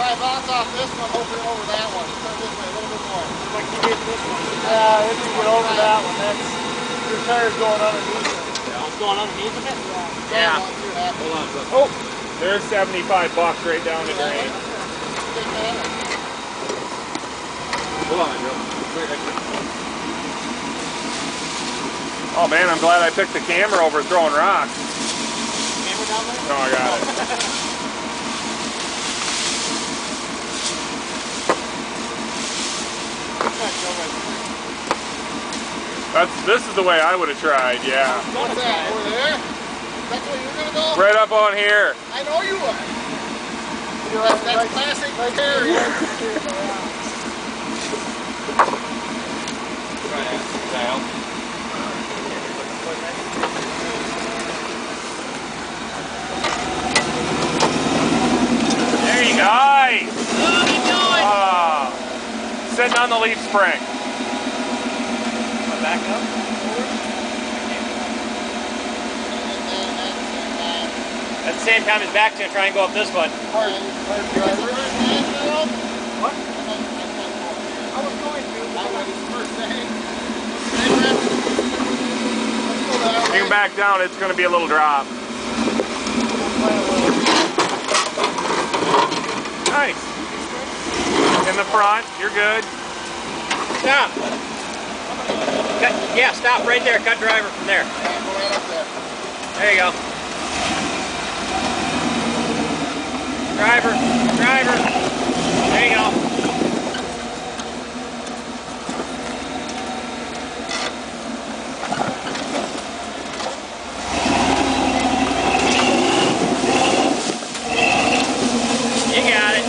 Try bounce off this one, hopefully over that one. Turn this way a little bit more. Like you did this one. Yeah, if you get over that one, that's your tire's going underneath it. Yeah. It's going underneath of it? Yeah. Hold on. Oh, there's $75 right down the drain. Hold on, Joe. Oh man, I'm glad I picked the camera over throwing rocks. Camera down there? No, I got it. This is the way I would have tried, yeah. What's that? Over there? That's where you're gonna go? Right up on here. I know you would. That's classic carry. There you go. Nice. Oh, keep going. Sitting on the leaf spring. Back up. At the same time, his back's going to try and go up this one. What? I was going to. I was first thing. You can back down, it's going to be a little drop. Nice. In the front, you're good. Stop. Yeah, stop right there. Cut driver from there. There you go. Driver. There you go. You got it.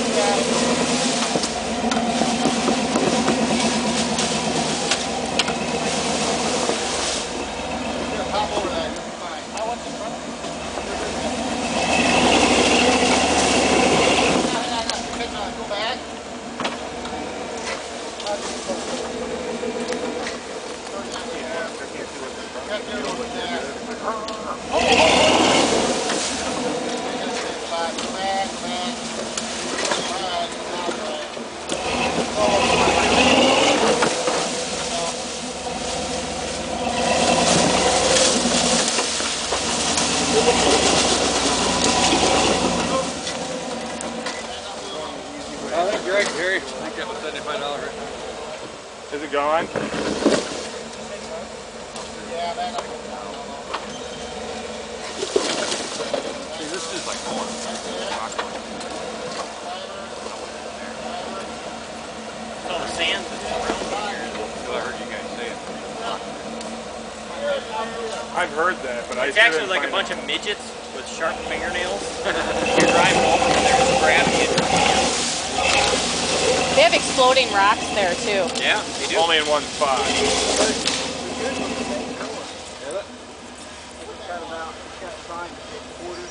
Greg, Harry, I think that was $75. Is it gone? Yeah, back up. See, this is like corn. Oh, the sand that's around here. I heard you guys say it. I've heard that, but It's actually like a bunch of midgets with sharp fingernails. You're driving over and they're just grabbing you. They have exploding rocks there too. Yeah, they do. Only in one spot. Got about, it's got a sign to take 1/4